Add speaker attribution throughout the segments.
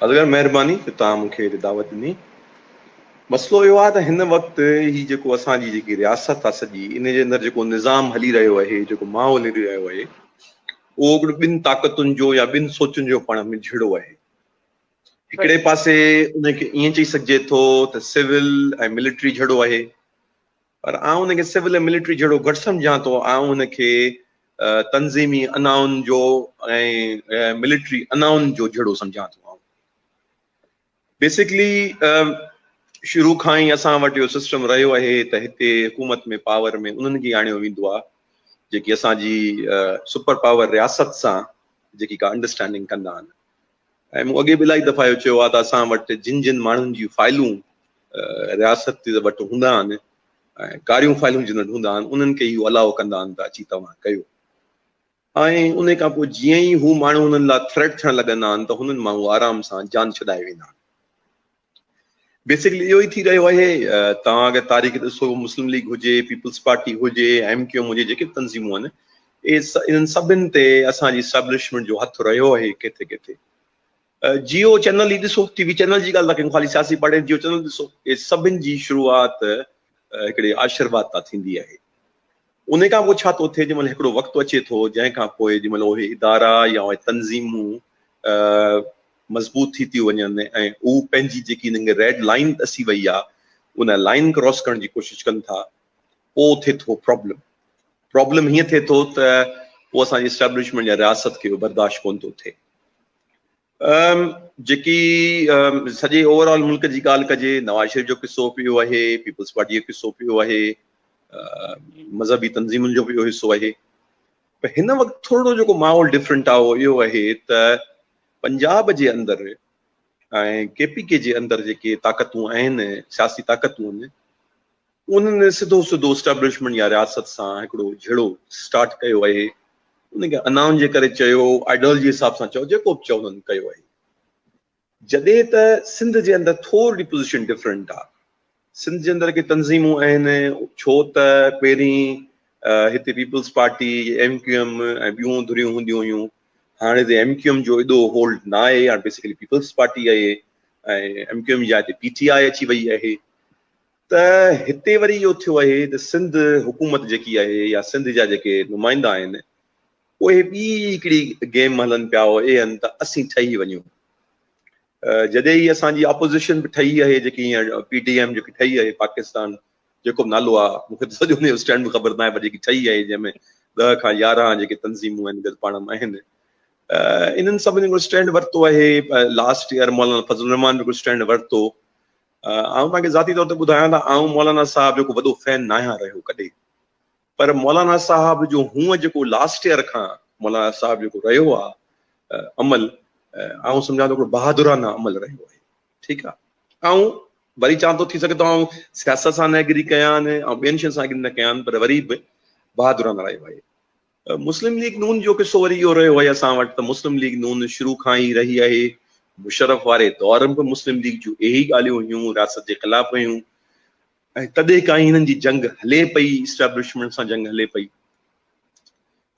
Speaker 1: अगर महिरबानी त तव्हां मूंखे दावत ॾिनी। मसइलो इहो आहे त हिन वक़्तु ही जेको असांजी जेकी रियासत आहे सॼी, इन जे अंदरि जेको निज़ाम हली रहियो आहे, जेको माहौल हली रहियो आहे, उहो हिकिड़ो ॿिनि ताक़तुनि जो या ॿिनि सोचुनि जो पाण में झिड़ो आहे। हिकिड़े पासे उनखे ईअं चई सघिजे थो त सिविल ऐं मिलिट्री झड़ो आहे, पर आउं उनखे सिविल ऐं मिलिट्री झड़ो घटि सम्झां थो। आउं उनखे तंज़ीमी अनाउनि जो ऐं मिलिट्री अनाउनि जो झड़ो सम्झां थो। बेसिकली शुरू खां ई असां वटि इहो सिस्टम रहियो आहे त हिते हुकूमत में पावर में उन्हनि खे आणियो वेंदो आहे जेकी असांजी सुपर पावर रियासत सां जेकी का अंडरस्टैंडिंग कंदा आहिनि। ऐं मूं अॻे बि इलाही दफ़ा इहो चयो आहे त असां वटि जिन माण्हुनि जी फाइलूं रियासत वटि हूंदा आहिनि ऐं कारियूं फाइलूं जिन वटि हूंदा आहिनि, उन्हनि खे इहो अलाउ कंदा आहिनि त अची तव्हां कयो। ऐं उन खां पोइ जीअं ई हू माण्हू हुननि लाइ थ्रेट थियणु लॻंदा आहिनि त हुननि मां उहे आराम सां जान छॾाए वेंदा आहिनि। बेसिकली इहो ई थी रहियो आहे। तव्हां अगरि तारीख़ ॾिसो, मुस्लिम लीग हुजे, पीपल्स पार्टी हुजे, MQM हुजे, जेके बि तंज़ीमूं आहिनि, इन्हनि सभिनि ते असांजी एस्टेब्लिशमेंट जो हथु रहियो आहे किथे किथे। जियो चैनल ई ॾिसो, टीवी चैनल जी ॻाल्हि था कयूं, ख़ाली सियासी पार्टी जियो चैनल ॾिसो, इहे सभिनि जी शुरूआत हिकिड़े आशीर्वाद तां थींदी आहे। उन खां पोइ छा थो थिए, जंहिं महिल हिकिड़ो वक़्तु अचे थो जंहिं खां पोइ जंहिं महिल उहे इदारा या उहे तंज़ीमूं मज़बूत थी थियूं वञनि ऐं उहे पंहिंजी जेकी हिननि खे रेड लाइन असी वई आहे, उन लाइन क्रॉस करण जी कोशिशि कनि था, पोइ थिए थो प्रॉब्लम हीअं थिए थो त पोइ असांजी एस्टेब्लिशमेंट या रियासत खे बर्दाश्त कोन थो थिए। जेकी सॼे ओवरऑल मुल्क जी ॻाल्हि कजे, नवाज़ शरीफ़ जो किसो पियो आहे, पीपल्स पार्टी जो किसो पियो आहे, मज़हबी तंज़ीमुनि जो बि इहो हिसो आहे। पर हिन वक़्तु थोरो जेको माहौल डिफरेंट आहे उहो इहो आहे त पंजाब जे अंदरि ऐं KPK जे अंदरि जेके ताक़तूं आहिनि, सियासी ताक़तूं आहिनि, उन्हनि सिधो एस्टेब्लिशमेंट या रियासत सां हिकिड़ो झिड़ो स्टार्ट कयो आहे। उनखे अनाउन जे करे चयो, आइडियोलॉजी हिसाब सां चयो, जेको बि चयो उन्हनि कयो आहे। जॾहिं त सिंध जे अंदरि थोरी पोज़ीशन डिफरेंट आहे। सिंध जे अंदरि के तंज़ीमूं आहिनि, छो त पहिरीं हिते पीपल्स पार्टी, MQM ऐं ॿियूं धुरियूं हूंदियूं हुयूं। हाणे त MQM जो एॾो होल्ड न आहे, हाणे बेसिकली पीपल्स पार्टी आहे ऐं MQM जी हिते PTI अची वई आहे। त हिते वरी इहो थियो आहे त सिंध हुकूमत जेकी आहे या सिंध जा जेके नुमाइंदा आहिनि, उहे ॿी हिकिड़ी गेम हलनि पिया आहिनि त असीं ठही वञूं। जॾहिं ई असांजी ऑपोज़िशन बि ठही आहे, जेकी PTM जेकी ठही आहे, पाकिस्तान जेको नालो आहे, मूंखे त सॼो हुनजो स्टैंड बि ख़बर न आहे, पर जेकी ठही आहे जंहिंमें 10 खां 11 जेके तंज़ीमूं आहिनि गॾु पाण में आहिनि, इन्हनि सभिनी हिकिड़ो स्टैंड वरितो आहे। लास्ट ईयर मौलाना फज़ल रहमान बि हिकिड़ो स्टैंड वरितो। आउं तव्हांखे ज़ाती तौर ते ॿुधायां त आउं मौलाना साहब जो वॾो फैन न आहियां रहियो कॾहिं, पर मौलाना साहब जो हूअं जेको लास्ट ईयर खां मौलाना साहब जेको रहियो आहे अमल, आउं सम्झां थो हिकिड़ो बहादुराना अमल रहियो आहे। ठीकु आहे। ऐं वरी चवां थो, थी सघे थो आउं सियासत सां न एग्री कयां ऐं ॿियनि शयुनि सां एग्री न कयां, पर वरी बि बहादुराना रहियो आहे। मुस्लिम लीग नून जो किसो वरी इहो रहियो आहे असां वटि त मुस्लिम लीग नून शुरू खां ई रही आहे। मुशरफ वारे दौर में बि मुस्लिम लीग जूं इहे ई ॻाल्हियूं हुयूं, रियासत जे ख़िलाफ़ हुयूं, ऐं तॾहिं खां ई हिननि जी जंग हले पई, एस्टेब्लिशमेंट सां जंग हले पई।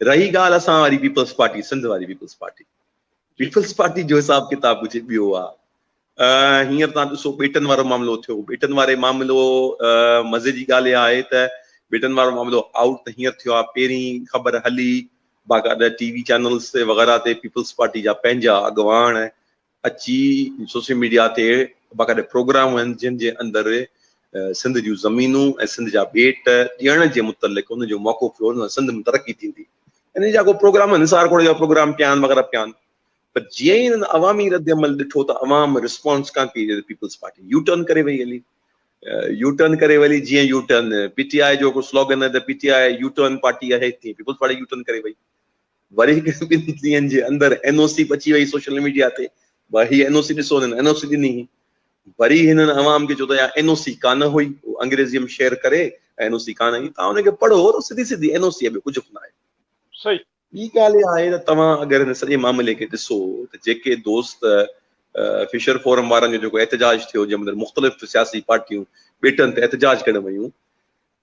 Speaker 1: रही ॻाल्हि असां वारी पीपल्स पार्टी, सिंध वारी पीपल्स पार्टी जो हिसाब किताब कुझु ॿियो आहे। हींअर तव्हां ॾिसो, बेटनि वारो मामिलो थियो। बेटनि वारे मामिलो मज़े जी ॻाल्हि इहा आहे त बेटनि वारो मामिलो आउट त हींअर थियो आहे। पहिरीं ख़बर हली बाक़ाइदा TV चैनल्स ते वग़ैरह ते पीपल्स पार्टी जा पंहिंजा अॻवान अची सोशल मीडिया ते बाक़ाइदा प्रोग्राम आहिनि जिन जे अंदरि सिंध जूं ज़मीनूं ऐं सिंध जा ॿेट ॾियण जे मुतलिक़ हुनजो मौक़ो पियो, हुन सिंध में तरक़ी थींदी। इन जा को प्रोग्राम, निसार खोड़ जा प्रोग्राम पिया आहिनि वग़ैरह पिया आहिनि। पर जीअं ई हिननि अवामी रद्द अमल ॾिठो त अवाम रिस्पॉन्स कान कई, पीपल्स पार्टी यू टर्न करे वई हली। जीअं यू टर्न PTI जो स्लोगन आहे त PTI यू टर्न पार्टी आहे, तीअं पीपल्स पार्टी यू टर्न करे वई। वरी ॿिनि ॾींहंनि जे अंदरि NOC अची वई सोशल मीडिया ते, भई NOC ॾिसो, हिननि NOC ॾिनी। वरी हिननि अवाम खे चयो त यार NOC कान हुई, अंग्रेज़ीअ में शेयर करे NOC कान हुई, तव्हां हुनखे पढ़ो त सिधी NOC आहे, ॿियो कुझु बि न आहे।
Speaker 2: सही।
Speaker 1: ॿी ॻाल्हि इहा आहे त तव्हां अगरि हिन सॼे मामले खे ॾिसो त जेके दोस्त फिशर फोरम वारनि जो जेको एहतजाज थियो, जंहिं महिल मुख़्तलिफ़ सियासी पार्टियूं ॿेटनि ते एहतजाज करण वयूं,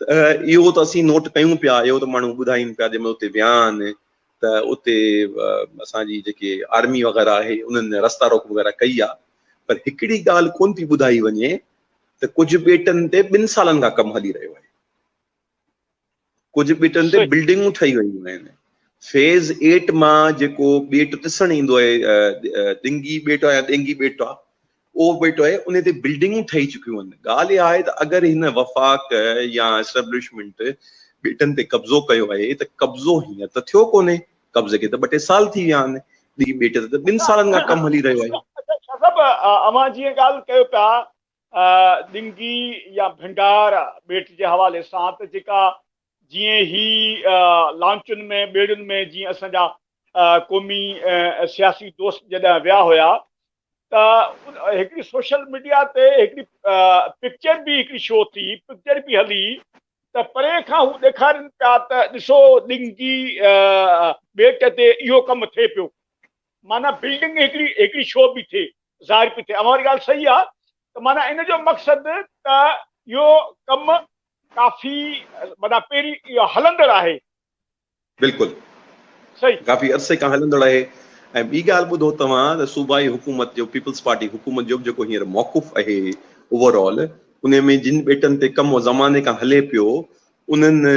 Speaker 1: त इहो त असीं नोट कयूं पिया, इहो त माण्हू ॿुधाइनि पिया, जंहिं महिल उते विया आहिनि त उते असांजी जेके आर्मी वग़ैरह आहे उन्हनि रस्ता रोक वग़ैरह कई आहे। पर हिकिड़ी ॻाल्हि कोन थी ॿुधाई वञे त कुझु ॿेटनि ते 2 सालनि खां कमु हली रहियो आहे, कुझु ॿेटनि ते बिल्डिंगूं ठही वयूं आहिनि। फेज़ 8 मां जेको ॿेट ॾिसणु ईंदो आहे, ॾिंगी ॿेट या ॾेंगी ॿेट आहे, उहो ॿेट आहे, उन ते बिल्डिंगूं ठही चुकियूं आहिनि। ॻाल्हि इहा आहे त अगरि हिन वफ़ाक़ या एस्टेब्लिशमेंट ॿेटनि ते कब्ज़ो कयो आहे त कब्ज़ो हींअर त थियो कोन्हे, कब्ज़े खे त 2 टे साल थी विया आहिनि, ॿी ॿेट ते त 2 सालनि खां कमु हली रहियो आहे।
Speaker 2: अवां जीअं ॻाल्हि कयो पिया ॾिंगी या भंडार ॿेट जे हवाले सां, त जेका जीअं ही लॉन्चुनि में ॿेड़ियुनि में जीअं असांजा क़ौमी सियासी दोस्त जॾहिं विया हुया त हिकिड़ी सोशल मीडिया ते हिकिड़ी पिक्चर बि हिकिड़ी शो थी, पिक्चर बि हली त परे खां हू ॾेखारनि पिया त ॾिसो ॾिंगी ॿेट ते इहो कमु थिए पियो, माना बिल्डिंग हिकिड़ी शो बि थिए, ज़ाहिर पई थिए। हमारी ॻाल्हि सही आहे त माना इन जो मक़सदु त इहो कमु काफ़ी माना पहिरीं इहो हलंदड़ आहे,
Speaker 1: बिल्कुलु
Speaker 2: सही,
Speaker 1: काफ़ी अरसे खां हलंदड़ आहे। ऐं ॿी ॻाल्हि ॿुधो तव्हां त सूबाई हुकूमत जो, पीपल्स पार्टी हुकूमत जो जेको हींअर मौक़ुफ़ आहे ओवरऑल, उन में जिन ॿेटनि ते कमु ज़माने खां हले पियो उन्हनि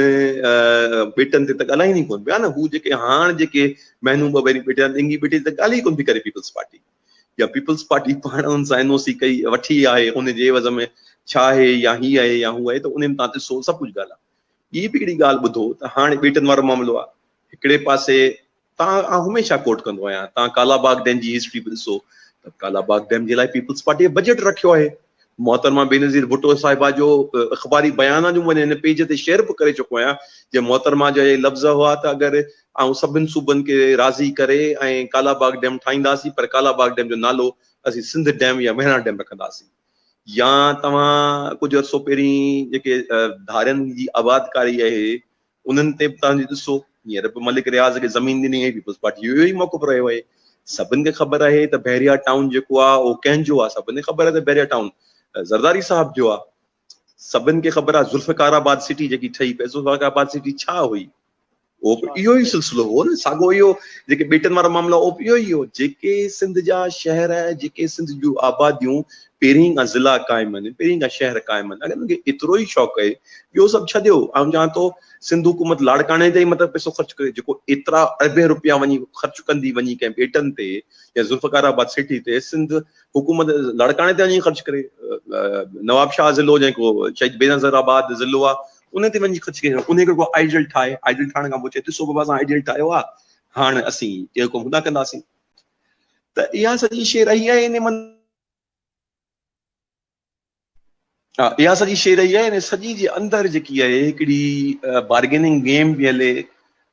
Speaker 1: ॿेटनि ते त ॻाल्हाईंदी कोन पिया न। हू जेके हाणे जेके महीनू ॿ पहिरीं ॿेटा ॾिंगी ॿेटे ते ॻाल्हि ई कोन थी करे पीपल्स पार्टी, या पीपल्स पार्टी पाण हुन सां NOC कई वठी आहे, उन जे एवज़ में छा आहे या हीअ आहे या हू आहे, त उन में तव्हां ॾिसो सभु कुझु ॻाल्हि आहे। ॿी बि हिकिड़ी ॻाल्हि ॿुधो त हाणे ॿेटनि वारो मामिलो आहे, हिकिड़े पासे तव्हां हमेशह कोट कंदो आहियां, तव्हां कालाबाग डैम जी हिस्ट्री बि ॾिसो त कालाबाग डैम जे लाइ पीपल्स पार्टीअ बजट रखियो आहे। मोहतरमा बेनज़ीर भुट्टो साहिबा जो अख़बारी बयान जो वञे हिन पेज ते शेयर बि करे चुको आहियां, जे मोहतरमा जा इहे लफ़्ज़ हुआ त अगरि सभिनि सूबनि खे राज़ी करे ऐं कालाबाग डैम ठाहींदासीं, पर कालाबाग डैम जो नालो असीं सिंध डैम या मेहरा डैम रखंदासीं। या तव्हां कुझु अर्सो पहिरीं जेके धारियनि जी आबादकारी आहे उन्हनि ते बि तव्हां ॾिसो, हींअर बि मलिक रियाज़ खे ज़मीन ॾिनी आहे, पीपल्स पार्टी इहो ई मौक़ुफ़ रहियो आहे। सभिनि खे ख़बर आहे त बहरिया टाउन जेको आहे उहो कंहिंजो आहे, सभिनि खे ख़बर आहे त बहरिया टाउन ज़रदारी साहब जो आहे। सभिनि खे ख़बर आहे ज़ुल्फ़िकाराबाद सिटी जेकी ठही पई, ज़ुल्फ़िकाराबाद सिटी छा हुई, उहो इहो ई सिलसिलो हो न, साॻियो इहो जेके ॿेटनि वारा मामला उहो इहो ई हो। जेके सिंध जा शहर, जेके सिंध जूं आबादियूं पहिरीं खां ज़िला क़ाइमु आहिनि, पहिरीं खां शहर क़ाइमु आहिनि, अगरि उनखे एतिरो ई शौक़ु आहे ॿियो सभु छॾियो। ऐं चवां थो सिंध हुकूमत लाड़काणे ते ई मतिलबु पैसो ख़र्चु करे, जेको एतिरा अरबे रुपया वञी ख़र्चु कंदी वञी कंहिं ॿेटनि ते या ज़ुल्फ़िकाराबाद सिटी ते, सिंध हुकूमत लाड़काणे ते वञी ख़र्चु करे। नवाब शाह ज़िलो जेको शहीद बेनज़ीराबाद ज़िलो आहे उन ते वञी ख़र्चु करे, उन खे को आइडियल ठाहे, आइडियल ठाहिण खां पोइ चए ॾिसो बाबा असां आइडियल ठाहियो आहे, हाणे असीं इहो कमु न कंदासीं। त इहा सॼी शइ रही आहे इन मन, इहा सॼी शइ रही आहे। सॼी जे अंदरि जेकी आहे हिकिड़ी बार्गेनिंग गेम बि हले,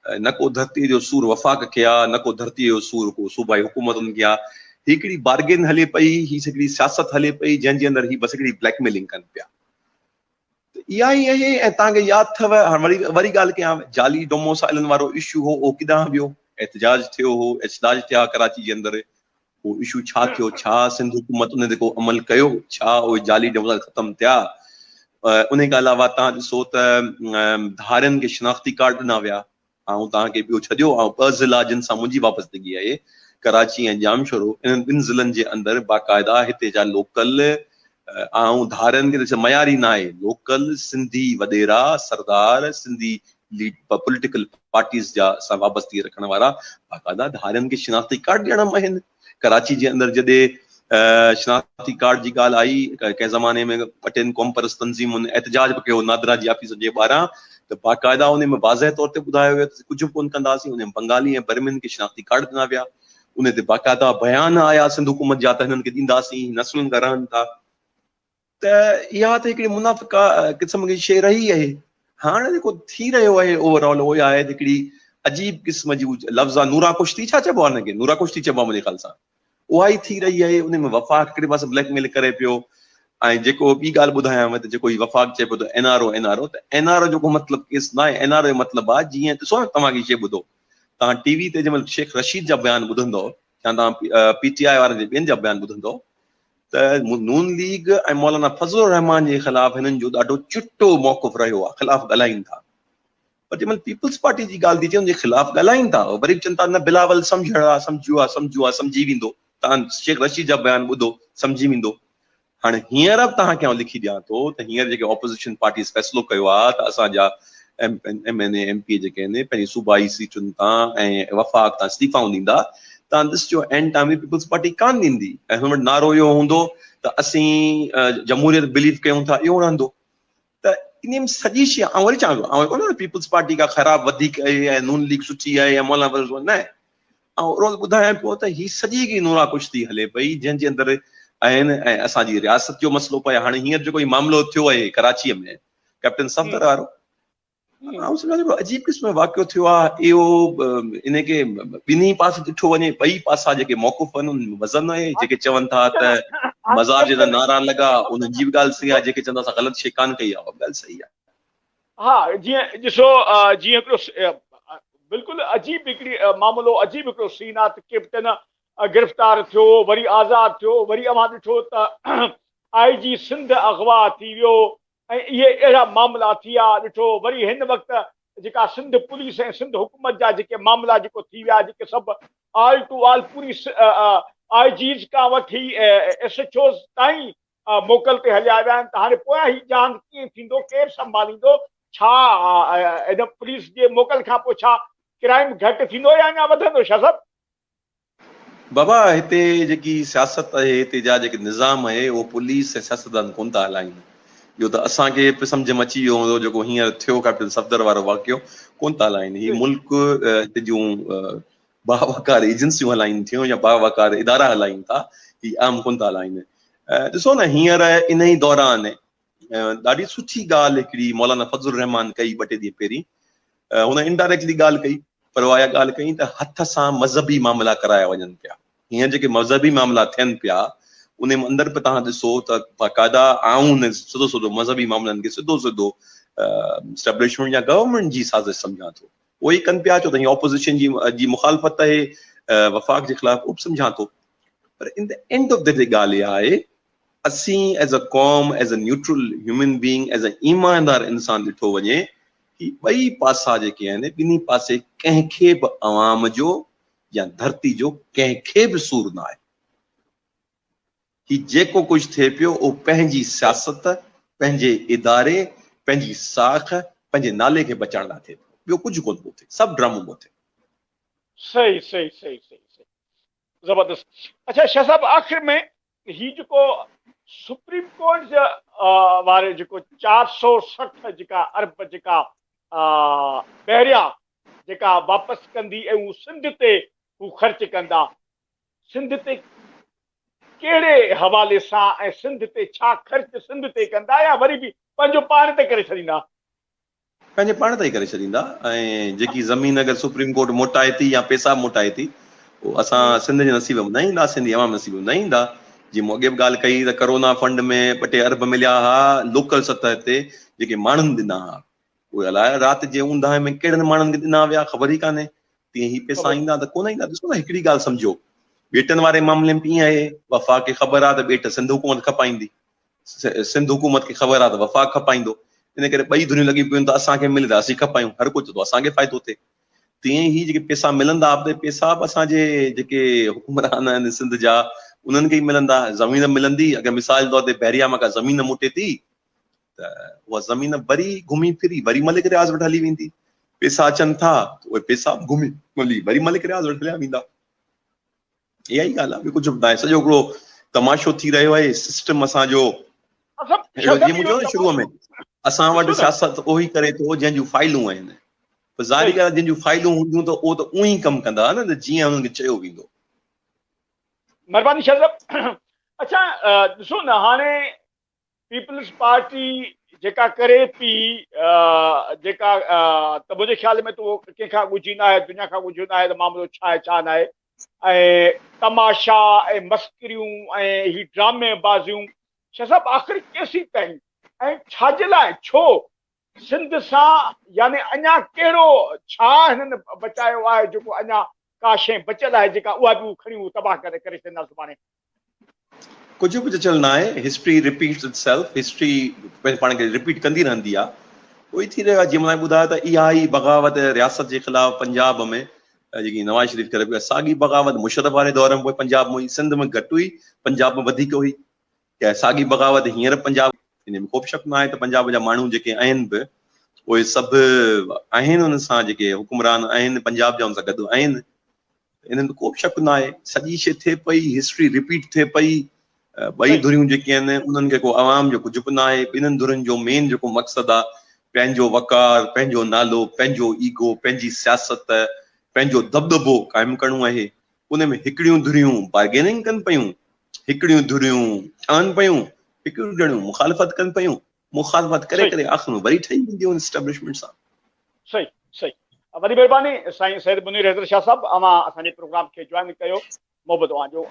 Speaker 1: न को धरती जो सूर वफ़ाक़ खे आहे, न को धरती जो सूर को सूबाई हुकूमतुनि खे आहे। हिकिड़ी बार्गेन हले पई, ही हिकिड़ी सियासत हले पई जंहिंजे अंदरि ही बसि हिकिड़ी ब्लैकमेलिंग कनि पिया। इहा ई आहे। ऐं तव्हांखे यादि अथव, हाणे वरी ॻाल्हि कयां, जाली डोमोसाइलनि वारो इशू हो, उहो किॾां वियो, एहतजाज थियो हो, एहतजाज थिया कराची जे अंदरि, उहो इशू छा थियो, छा सिंध हुकूमत उन ते को अमल कयो, छा उहे जाली डोमोसाइल ख़तमु थिया। उन खां अलावा तव्हां ॾिसो त धारियनि खे शिनाख़्ती कार्ड ॾिना विया। ऐं तव्हांखे ॿियो छॾियो, ऐं 2 ज़िला जिन सां मुंहिंजी वाबस्तगी आहे, कराची ऐं जामशोरो, इन्हनि 2 ज़िलनि जे अंदरि बाक़ाइदा हिते जा लोकल ऐं धारियनि खे मयारी न आहे, लोकल सिंधी वॾेरा सरदार, सिंधी पॉलिटिकल पार्टीज़ जा सां वाबस्तगी रखण वारा बाक़ाइदा धारियनि खे शिनाख़्ती कार्ड ॾियण में आहिनि। कराची जे अंदरि जॾहिं शिनाख़्ती कार्ड जी ॻाल्हि आई, कंहिं ज़माने में 2 कॉमपर्स तंज़ीमुनि एहतजाज बि कयो नादरा जी ऑफिस जे ॿाहिरां, त बाक़ाइदा उन में वाज़ह तौर ते ॿुधायो वियो त कुझु बि कोन कंदासीं। उन में बंगाली ऐं बर्मिन खे शिनाख़्ती कार्ड ॾिना विया, उन ते बाक़ाइदा बयान आया सिंध हुकूमत जा त हिननि खे ॾींदासीं, नस्लुनि खां रहनि था। त इहा त हिकिड़ी मुनाफ़िका क़िस्म जी शइ रही आहे। हाणे जेको थी रहियो आहे ओवरऑल उहो आहे हिकिड़ी अजीब क़िस्म जी लफ़्ज़ आहे, नूरा कुश्ती छा चइबो आहे हुनखे, नूरा कुश्ती चइबो आहे मुंहिंजे ख़्याल सां, उहा ई थी रही आहे। उन में वफ़ाक़ हिकिड़े पासे ब्लैकमेल करे पियो। ऐं जेको ॿी ॻाल्हि ॿुधायांव त जेको वफ़ाक़ चए पियो त NRO, त NRO जो को मतिलबु केस न आहे। NRO जो मतिलबु आहे, जीअं ॾिसो न, तव्हांखे शइ ॿुधो, तव्हां टीवी ते जंहिंमहिल शेख रशीद जा बयान ॿुधंदव या तव्हां PTI वारनि जे ॿियनि जा बयान ॿुधंदव त नून लीग ऐं मौलाना फज़लुर रहमान जे ख़िलाफ़ हिननि जो ॾाढो चिटो मौक़ुफ़ रहियो आहे, ख़िलाफ़ ॻाल्हाइनि था। पर जंहिंमहिल पीपल्स पार्टी जी ॻाल्हि थी अचे उनजे ख़िलाफ़ ॻाल्हाइनि था, वरी बि चवनि था न बिलावल सम्झियो आहे, सम्झी वेंदो। तव्हां शेख रशीद जा बयान ॿुधो सम्झी वेंदो। हाणे हींअर बि तव्हांखे आउं लिखी ॾियां थो त हींअर जेके ऑपोज़िशन पार्टीज़ फ़ैसिलो कयो आहे त असांजा MNA MP जेके आहिनि पंहिंजी सूबाई सीटुनि तां ऐं वफ़ाक़ तां इस्तीफ़ाऊं ॾींदा, तव्हां ॾिसजो एंड टाइम में पीपल्स पार्टी कान ॾींदी ऐं हुन वटि नारो इहो हूंदो त असीं जमहूरियत बिलीव कयूं था, इहो रहंदो। त इन में सॼी शइ ऐं वरी चवां कोन पीपल्स पार्टी का ख़राब वधीक आहे ऐं नून लीग सुठी आहे या मौलाना फज़ल न, ऐं रोज़ ॿुधायां पियो त ही सॼी की नूरा कुश्ती हले पई जंहिंजे अंदरि आहिनि ऐं असांजी रियासत जो मसइलो पए। हाणे हींअर जेको मामिलो थियो आहे कराचीअ में कैप्टन सफ़दर वारो, ऐं सम्झो अजीब क़िस्म जो वाक़ियो थियो आहे इहो, इनखे ॿिन्ही पासे ॾिठो वञे, ॿई पासा जेके मौक़ुफ़ आहिनि उन में वज़न आहे। जेके चवनि था त मज़ार जे नारा लॻा उन्हनि जी बि ॻाल्हि सही आहे, जेके चवंदा असां ग़लति शइ कान कई आहे ॻाल्हि सही आहे।
Speaker 2: हा, जीअं ॾिसो जीअं हिकिड़ो बिल्कुलु अजीब हिकिड़ी मामिलो, अजीब हिकिड़ो सीन आहे त कैप्टन गिरफ़्तार थियो, वरी आज़ादु थियो, वरी अवां ॾिठो त IG सिंध अगवा थी वियो ऐं इहे अहिड़ा मामला थी विया। ॾिठो वरी हिन वक़्तु जेका सिंध पुलिस ऐं सिंध हुकूमत जा जेके मामला जेको थी विया, जेके सभु ऑल टू ऑल पूरी IGs खां वठी SHOs ताईं मोकल ते हलिया विया आहिनि। त हाणे पोयां ही जांच कीअं थींदो, केरु संभालींदो, छा इन पुलिस जे मोकल खां पोइ छा क्राइम घटि थींदो या अञा वधंदो? छा सभु
Speaker 1: बाबा हिते जेकी सियासत आहे, हिते जा जेके निज़ाम आहे उहो पुलिस ऐं सियासतदान कोन था हलाइनि। इहो त असांखे बि सम्झ में अची वियो हूंदो जेको हींअर थियो कैप्टन सफ़दर वारो वाक़ियो, कोन था हलाइनि। ही मुल्क हिते जूं बावकार एजेंसियूं हलाइनि थियूं या बावकार इदारा हलाइनि था, ही आम कोन था हलाइनि। ॾिसो न हींअर इन ई दौरान ॾाढी सुठी ॻाल्हि हिकिड़ी मौलाना फज़लुर रहमान कई 2 टे ॾींहं पहिरीं। हुन इनडायरेक्टली ॻाल्हि कई, पर उहा ॻाल्हि कई त हथ सां मज़हबी मामला कराया वञनि पिया। हींअर जेके मज़हबी मामला थियनि पिया उन में अंदरि बि तव्हां ॾिसो त बाक़ाइदा आऊं सिधो सिधो मज़हबी मामलनि खे सिधो सिधो स्टैब्लिशमेंट या गवर्नमेंट जी साज़िश सम्झां थो, उहो ई कनि पिया। छो त हीअ ऑपोज़िशन जी मुखालफ़त आहे वफ़ाक़ जे ख़िलाफ़, उहो सम्झां थो। पर in the end of the day ॻाल्हि इहा आहे, असीं as a com, as a neutral human being, as a ईमानदार इंसान ॾिठो वञे, ही ॿई पासा जेके आहिनि ॿिन्ही पासे कंहिंखे बि अवाम जो या धरती जो कंहिंखे बि सूर न आहे। ही जेको कुझु थिए पियो उहो पंहिंजी सियासत, पंहिंजे इदारे, पंहिंजी साख, पंहिंजे नाले खे बचाइण लाइ थिए पियो, ॿियो कुझु कोन पियो थिए, सभु ड्रामो पियो थिए।
Speaker 2: सही सही सही सही सही ज़बरदस्त। अच्छा शाह साहब, आख़िर में ही जेको सुप्रीम कोर्ट जे वारे जेको 460 जेका अरब जेका ॿाहिरियां जेका वापसि कंदी ऐं हू सिंध ते हू ख़र्च कंदा, सिंध ते कहिड़े हवाले सां ऐं सिंध ते छा ख़र्च सिंध ते कंदा या वरी बि पंहिंजो पाण ते करे छॾींदा?
Speaker 1: पंहिंजे पाण ते ई करे छॾींदा। ऐं जेकी ज़मीन अगरि सुप्रीम कोर्ट मोटाए थी या पैसा मोटाए थी, उहो असां सिंध जे नसीब में न ईंदा, सिंधी अवाम नसीब में न ईंदा। जीअं मूं अॻे बि ॻाल्हि कई त करोना फंड में 2 टे अरब मिलिया हुआ लोकल सतह ते जेके माण्हुनि ॾिना हुआ, उहे अलाए राति जे ऊंदहि में कहिड़नि माण्हुनि खे ॾिना विया ख़बर ई कान्हे। तीअं ही पैसा ईंदा त कोन ईंदा। ॾिसो न हिकिड़ी ॻाल्हि सम्झो, ॿेटनि वारे मामले में ईअं आहे, वफ़ाक़ खे ख़बर आहे त ॿेट सिंध हुकूमत खपाईंदी, सिंध हुकूमत खे ख़बर आहे त वफ़ाक़ खपाईंदो, इन करे ॿई धुनियूं लॻी पियूं त असांखे मिले त असीं खपायूं, हर कोई चवंदो असांखे फ़ाइदो थिए। तीअं ई जेके पैसा मिलंदा त पैसा बि असांजे जेके हुकुमरान आहिनि सिंध जा उन्हनि खे ई मिलंदा। ज़मीन मिलंदी, अगरि मिसाल तौर ते बहरिया मां का ज़मीन मुटे थी त उहा ज़मीन वरी घुमी फिरी वरी मलिक रियाज़ वटि हली वेंदी। पैसा अचनि था त उहे पैसा घुमी मिली वरी मलिक रियाज़ वटि हलिया वेंदा। इहा ई ॻाल्हि आहे, ॿियो कुझु बि न आहे। सॼो हिकिड़ो तमाशो थी रहियो आहे सिस्टम असांजो। जीअं मूं चयो न शुरूअ में, असां वटि सियासत उहो ई करे थो जंहिंजूं फाइलूं आहिनि। ज़ाहिरी ॻाल्हि, जंहिंजूं फाइलूं हूंदियूं त उहो त उहो ई कमु कंदा न जीअं हुननि खे चयो वेंदो।
Speaker 2: महिरबानी शाह साहब। अच्छा ॾिसो न, हाणे पीपल्स पार्टी जेका करे पई जेका त मुंहिंजे ख्याल में त उहो कंहिंखां ॻुझी न आहे, दुनिया खां ॻुझी न आहे त मामिलो छा आहे छा न आहे। ऐं तमाशा ऐं मस्करियूं ऐं ही ड्रामे बाज़ियूं, शाह साहब आख़िर केसीं ताईं ऐं छाजे लाइ, छो सिंध सां यानी अञा कहिड़ो छा हिननि बचायो आहे जेको अञा का शइ बचियल आहे जेका उहा बि खणी तबाह करे छॾींदा सुभाणे?
Speaker 1: कुझु बि बचियल न आहे। हिस्ट्री रिपीट्स इटसेल्फ, हिस्ट्री पाण खे रिपीट कंदी रहंदी आहे। उहो ई थी रहियो आहे। जीअं मां ॿुधायो त इहा ई बग़ावत रियासत जे ख़िलाफ़ पंजाब में जेकी नवाज़ शरीफ़ करे पिया साॻी बग़ावत मुशर्रफ वारे दौर में पंजाब में हुई, सिंध में घटि हुई, पंजाब में वधीक हुई। क्या साॻी बग़ावत हींअर पंजाब, इन में को बि शक न आहे त पंजाब जा माण्हू जेके आहिनि बि उहे सभु आहिनि उन सां, जेके हुकुमरान आहिनि पंजाब जा उन सां गॾु आहिनि। इन्हनि में को बि शक न आहे। सॼी शइ थिए पई, हिस्ट्री रिपीट थिए पई। ॿई धुरियूं जेके आहिनि उन्हनि खे को आवाम जो कुझु बि न आहे। ॿिन्हिनि धुरियुनि जो मेन जेको मक़सदु आहे पंहिंजो वक़ार, पंहिंजो नालो, पंहिंजो ईगो, पंहिंजी सियासत, पंहिंजो दबदबो क़ाइमु करणो आहे। उन में हिकिड़ियूं धुरियूं बार्गेनिंग कनि पियूं, हिकिड़ियूं धुरियूं ठहनि पियूं, हिकिड़ियूं धुरियूं मुखालफ़त कनि पियूं। मुखालफ़त करे करे आख़िर में वरी ठही वेंदियूं एस्टेब्लिशमेंट सां।
Speaker 2: सही सही। वॾी महिरबानी साईं सैयद मुनीर हैदर शाह साहब, अवां असांजे प्रोग्राम खे ज्वाइन कयो। मोहबत तव्हांजो।